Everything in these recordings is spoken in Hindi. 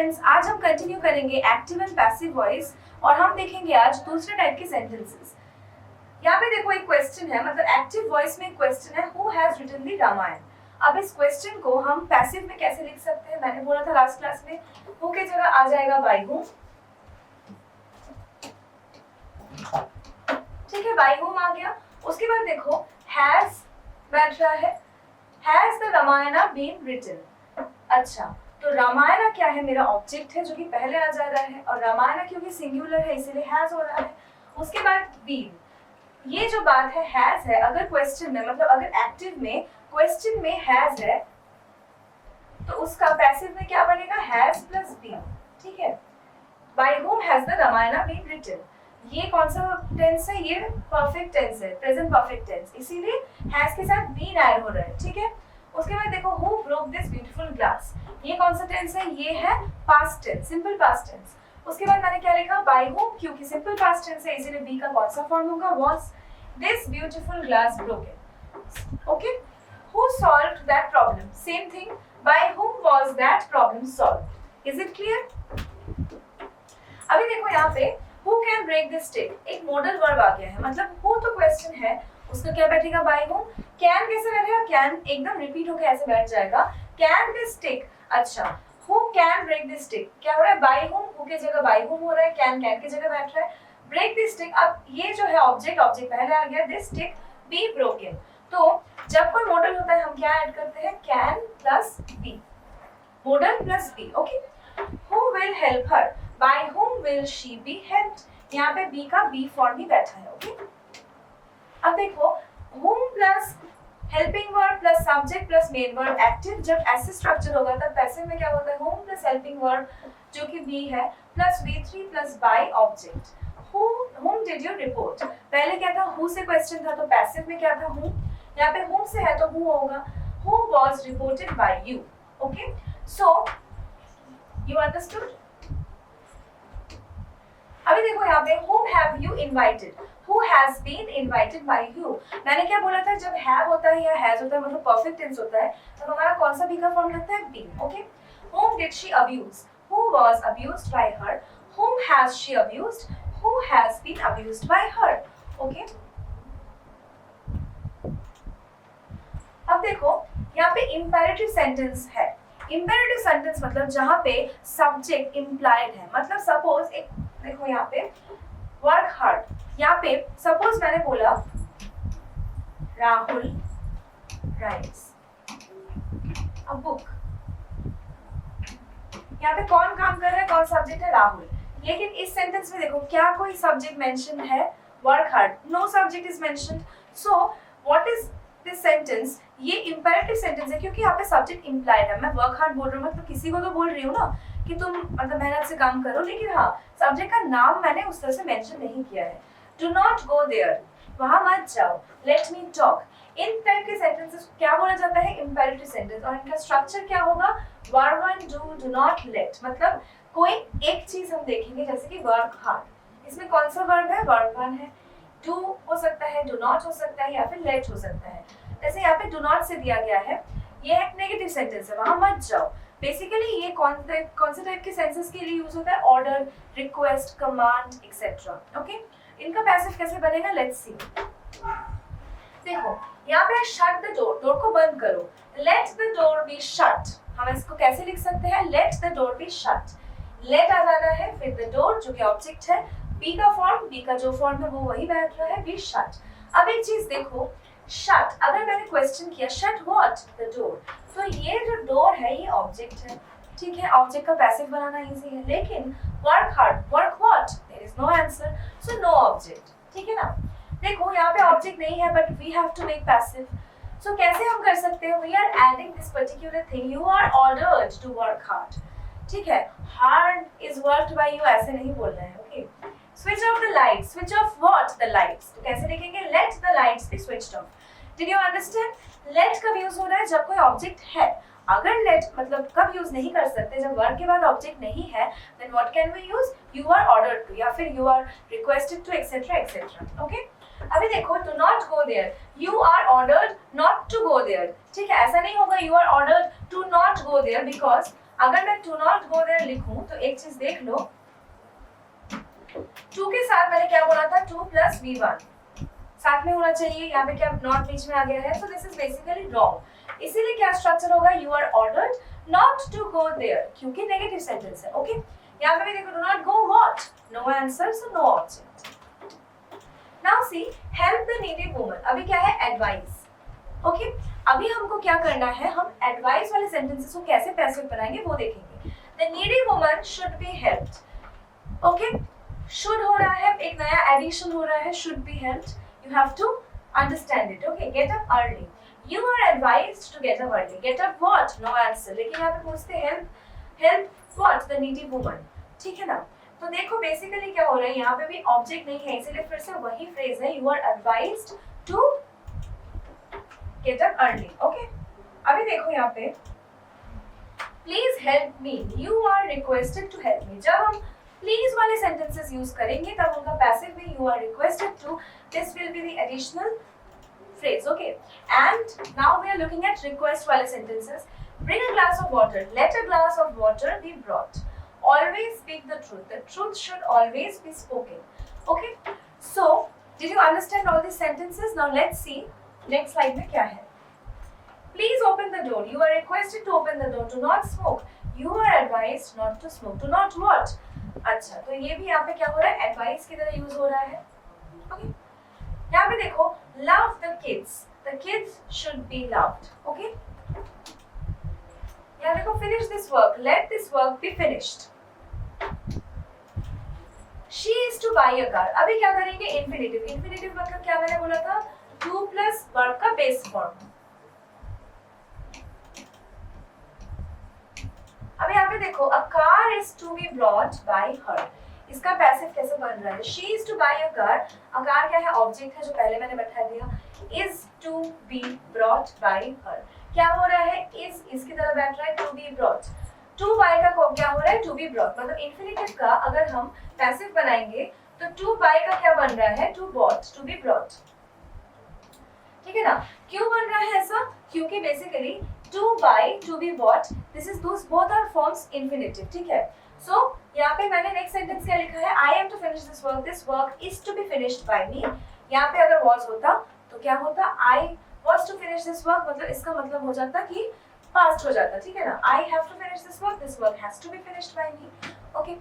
फ्रेंड्स, आज हम कंटिन्यू करेंगे एक्टिव एंड पैसिव वॉइस और हम देखेंगे आज दूसरे टाइप के सेंटेंसेस। यहाँ पे देखो एक क्वेश्चन है, मतलब एक्टिव वॉइस में एक क्वेश्चन है, who has written the Ramayana. अब इस क्वेश्चन को हम पैसिव में कैसे लिख सकते हैं, मैंने बोला था लास्ट क्लास में, हु की जगह आ जाएगा बाई हूम। ठीक है, बाई हूम आ गया। उसके बाद देखो हैज बैठ रहा है, has the Ramayana been written. अच्छा, तो रामायण क्या है, मेरा ऑब्जेक्ट है जो कि पहले आ जा रहा है, और रामायण क्योंकि सिंगुलर है इसीलिए हैज हो रहा है। उसके बाद बीन, ये जो बात है हैज है, अगर क्वेश्चन में मतलब अगर एक्टिव में क्वेश्चन में हैज है तो उसका पैसिव में क्या बनेगा, हैज प्लस बीन। ठीक है, by whom has the Ramayana been written. ये कौन सा टेंस है, ये परफेक्ट टेंस है, प्रेजेंट परफेक्ट टेंस, इसीलिए हैज के साथ बीन ऐड हो रहा है। ठीक है, उसके बाद देखो who broke this beautiful glass, ये कौन सा टेंस है, ये है past tense, simple past tense. उसके बाद मैंने क्या लिखा, बाय हुम, क्योंकि सिंपल पास्ट टेंस है इसीलिए बी का कौन सा फॉर्म होगा, was this beautiful glass broken. Okay, who solved that problem, same thing, by whom was that problem solved. Is it clear? अभी देखो यहाँ पे who can break this stick, एक मॉडल वर्ब आ गया है, मतलब हु तो क्वेश्चन है, उसका क्या बैठेगा, बाय हुम। कैन कैसे बैठेगा, कैन एकदम रिपीट होकर ऐसे बैठ जाएगा, कैन दिस स्टिक। अच्छा, who can break this stick, क्या हो रहा है, बाय हुम, हु की जगह बाय हुम हो रहा है, कैन की जगह बैठ रहा है, ब्रेक दिस स्टिक। अब ये जो है ऑब्जेक्ट पहले आ गया, दिस स्टिक बी ब्रोकन। तो जब कोई मॉडल होता है हम क्या ऐड करते हैं, can plus be, modal plus be. Okay, who will help her, by whom will she be helped, यहाँ पे बी का बी फॉर्म ही बैठा है। ओके, अब देखो whom plus helping verb plus subject plus main verb active, जब ऐसे स्ट्रक्चर होगा तब पैसिव में क्या होता है, whom प्लस हेल्पिंग वर्ब जो कि बी है plus V3 plus by object. whom did you report, पहले क्या था, who से क्वेश्चन था तो पैसिव में क्या था, whom, यहाँ पे whom से है तो who होगा, who was reported by you। okay, so you understood? अभी देखो यहाँ पे whom have you invited, who has been invited by you। मैंने क्या बोला था, जब have होता है या has होता है मतलब परफेक्ट टेंस होता है, तो हमारा कौन सा बी का फॉर्म लगता है, been। Okay, whom did she abuse, who was abused by her, whom has she abused, who has been abused by her। Okay, अब देखो यहाँ पे इंपेरेटिव सेंटेंस है। इंपेरेटिव सेंटेंस मतलब जहाँ पे सब्जेक्ट इम्प्लाइड है, मतलब सपोज एक देखो यहाँ पे वर्क हार्ड, यहाँ पे सपोज मैंने बोला राहुल राइट्स अ बुक, यहाँ पे कौन काम कर रहा है, कौन सब्जेक्ट है, राहुल। लेकिन इस सेंटेंस में देखो क्या कोई सब्जेक्ट मेंशन है, work hard, no subject is mentioned. So what is this sentence, ये इंपेरेटिव सेंटेंस है क्योंकि यहाँ पे सब्जेक्ट इम्प्लाइड है। मैं वर्क हार्ड बोल रही हूँ मतलब किसी को तो बोल रही हूँ ना कि तुम मतलब मेहनत से काम करो, लेकिन हाँ सब्जेक्ट का नाम मैंने उस तरह से मेंशन नहीं किया है। डू नॉट गो देयर, वहां मत जाओ, लेट मी टॉक, इन टाइप के सेंटेंसेस क्या बोला जाता है, इंपेरेटिव सेंटेंस। और इनका स्ट्रक्चर क्या होगा, verb one do, do not, let, मतलब कोई एक चीज हम देखेंगे जैसे कि वर्क हार्ड, इसमें कौन सा वर्ब है, वर्ब वन है, डू हो सकता है, डू नॉट हो सकता है, या फिर लेट हो सकता है। जैसे यहाँ पे डू नॉट से दिया गया है, ये एक नेगेटिव सेंटेंस है, वहां मत जाओ। बेसिकली ये कौन से टाइप के सेंसेस के लिए यूज होता है, order, request, command etcetera. Okay, इनका पैसिव कैसे बनेगा, लेट्स सी। देखो यहाँ पे शट द डोर, डोर को बंद करो, let the door be shut, हम इसको कैसे लिख सकते हैं, let the door be shut, late आ जाना है, फिर द डोर जो कि ऑब्जेक्ट है, बी का फॉर्म, बी का जो फॉर्म है वो वही बैठ रहा है, बी शट। अब एक चीज देखो, शट, अगर मैंने क्वेश्चन किया शट व्हाट, द डोर, तो ये जो डोर है ये ऑब्जेक्ट है। ठीक है, ऑब्जेक्ट का पैसिव बनाना इजी है, लेकिन work hard, work what, there is no answer, so no object. ठीक है ना, देखो यहाँ पे ऑब्जेक्ट नहीं है but we have to make passive. So कैसे हम कर सकते हैं, we are adding this particular thing, you are ordered to work hard. ठीक है, hard is worked by you ऐसे नहीं बोलना है। Okay, switch off the lights, switch off what, the lights, तो कैसे लिखेंगे, let the lights be switched off. Did you understand? Let कब यूज हो रहा है, जब कोई ऑब्जेक्ट है। अगर लेट मतलब कब यूज नहीं कर सकते, जब वर्ब के बाद ऑब्जेक्ट नहीं है, then what can we use, you are ordered to, या फिर you are requested to, etcetera etcetera. Okay, अभी देखो do not go there, you are ordered not to go there. ठीक है, ऐसा नहीं होगा you are ordered to not go there, because अगर मैं टू नॉट गो देयर लिखूं तो एक चीज देख लो, टू के साथ मैंने क्या बोला था, टू प्लस V1 साथ में होना चाहिए, यहाँ पे क्या नॉट बीच में आ गया है, so this is basically wrong. इसीलिए क्या स्ट्रक्चर होगा, you are ordered not to go there, क्योंकि नेगेटिव सेंटेंस है। ओके, यहाँ पे भी देखो, do not go what, no answer, so no object. Now see help the needy woman, अभी क्या है, एडवाइस। ओके, अभी हमको क्या करना है, हम एडवाइस वाले सेंटेंसेस को कैसे पैसिव बनाएंगे वो देखेंगे। The needy woman should be helped. Okay, should हो रहा है, एक नया एडिशन हो रहा है, should be helped, you have to understand it. Okay, get up early, you are advised to get up early, get up what, no answer, लेकिन यहाँ पे पूछते help what, the needy woman, ठीक है ना। तो देखो बेसिकली क्या हो रहा है, यहाँ पे भी ऑब्जेक्ट नहीं है, इसीलिए फिर से वही फ्रेज है, you are advised to get up early. Okay, अभी देखो यहाँ पे please help me, you are requested to help me, जब हम प्लीज वाले सेंटेंसेस यूज करेंगे तब उनका पैसिव में you are requested to, this will be the additional phrase. Okay, and now we are looking at request wale sentences. Bring a glass of water, let a glass of water be brought, always speak the truth, the truth should always be spoken. Okay, so did you understand all these sentences? Now let's see next slide mein kya hai. Please open the door, you are requested to open the door, do not smoke, you are advised not to smoke, do not what. अच्छा, तो ये भी यहाँ पे क्या हो रहा है, एडवाइस की तरह यूज हो रहा है। ओके, यहाँ पे देखो, love the kids should be loved. Okay, यहाँ देखो, finish this work, let this work be finished. She is two by a car, अभी क्या करेंगे, इन्फिनेटिव। इन्फिनेटिव मतलब क्या मैंने बोला था, टू प्लस वर्ब का बेस फॉर्म। अब यहाँ पे देखो, a car is to be brought by her, इसका पैसिव कैसे बन रहा है, she is to buy a car, a car क्या है, ऑब्जेक्ट है जो पहले मैंने बैठा दिया, is to be brought by her, क्या हो रहा है, is इसकी तरह बैठ रहा है, to be brought, to buy का क्या हो रहा है, to be brought, मतलब इन्फिनेटिव का अगर हम पैसिव बनाएंगे तो to buy का क्या बन रहा है, to bought, to be brought, ठीक है ना। क्यों बन रहा है ऐसा, क्योंकि basically to buy, to be bought, this is those both are forms infinitive, ठीक है। So यहाँ पे मैंने next sentence क्या लिखा है, I am to finish this work is to be finished by me। यहाँ पे अगर was होता तो क्या होता, I was to finish this work, मतलब इसका मतलब हो जाता कि past हो जाता, ठीक है ना। I have to finish this work has to be finished by me. Okay,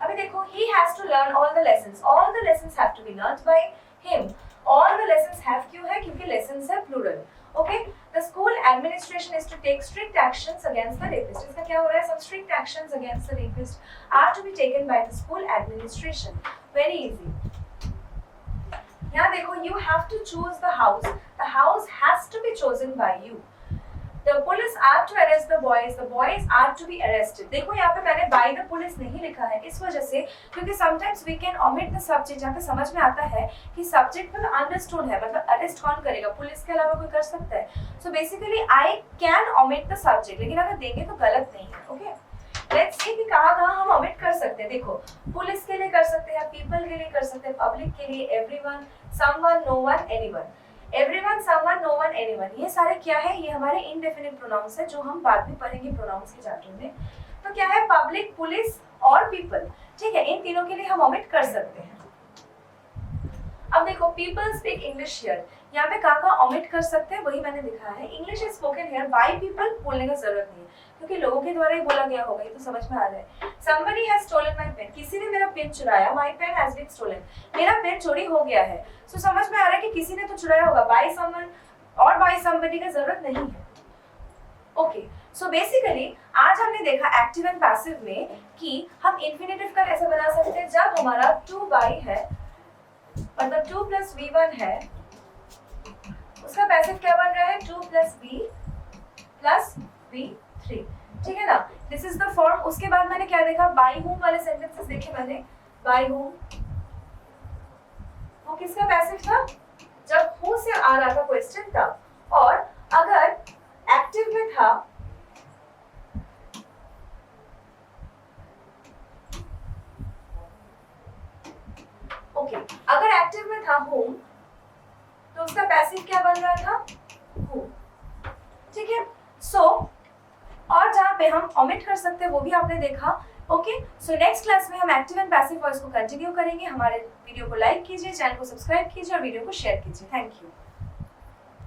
अभी देखो, he has to learn all the lessons have to be learned by him, all the lessons have क्यों है, क्योंकि lessons है plural. Okay, the school administration is to take strict actions against the rapist, इसका क्या हो रहा है, some strict actions against the rapist are to be taken by the school administration. Very easy. यहाँ देखो, you have to choose the house has to be chosen by you. The police are to arrest the boys are to be arrested. देखो यहाँ पे मैंने by the police नहीं लिखा है, इस वजह से क्योंकि sometimes we can omit the subject, जहाँ पे समझ में आता है कि subject मतलब understood है, मतलब arrest कौन करेगा, पुलिस के अलावा कोई कर सकता है। So basically I can omit the subject, लेकिन अगर देंगे तो गलत नहीं है। Okay, let's see कि कहाँ हम omit कर सकते हैं। देखो, पुलिस के लिए कर सकते हैं, people के लिए कर सकते हैं, public के लिए, everyone, someone, no one, anyone। Everyone, someone, no one, anyone, ये सारे क्या है, ये हमारे indefinite pronouns है जो हम बाद में पढ़ेंगे pronouns के चैप्टर में। तो क्या है, पब्लिक, पुलिस और पीपल, ठीक है, इन तीनों के लिए हम omit कर सकते हैं। अब देखो, पीपल स्पीक इंग्लिश हियर, यहाँ पे कहाँ omit कर सकते हैं वही मैंने दिखाया है। English is spoken here by people, बोलने का जरूरत नहीं है क्योंकि लोगों के द्वारा ही बोला गया होगा, ये तो समझ में आ रहा है। Somebody has stolen my pen, किसी ने मेरा पेन चुराया, my pen has been stolen, मेरा पेन चोरी हो गया है। सो समझ में आ रहा है कि किसी ने तो चुराया होगा, by someone और by somebody का जरूरत नहीं है। ओके, सो बेसिकली आज हमने देखा एक्टिव एंड पैसिव में कि हम इन्फिनेटिव का कैसे बना सकते हैं, जब हमारा to by है, मतलब 2 plus V1 है, उसका पैसिव क्या बन रहा है, 2 plus V plus V3, ठीक है ना। This is the form. उसके बाद मैंने क्या देखा, बाय होम वाले सेंटेंसेस देखे मैंने, बाय होम वो किसका पैसिव था, जब हु से आ रहा था क्वेश्चन तब, और अगर एक्टिव में था ओके, अगर एक्टिव में था होम तो उसका पैसिव क्या बन रहा था, हु, ठीक है। सो और पे हम ओमिट कर सकते हैं, वो भी आपने देखा। ओके, सो नेक्स्ट क्लास में हम एक्टिव एंड पैसिव वॉइस को कंटिन्यू करेंगे। हमारे वीडियो को लाइक कीजिए, चैनल को सब्सक्राइब कीजिए और वीडियो को शेयर कीजिए। Thank you.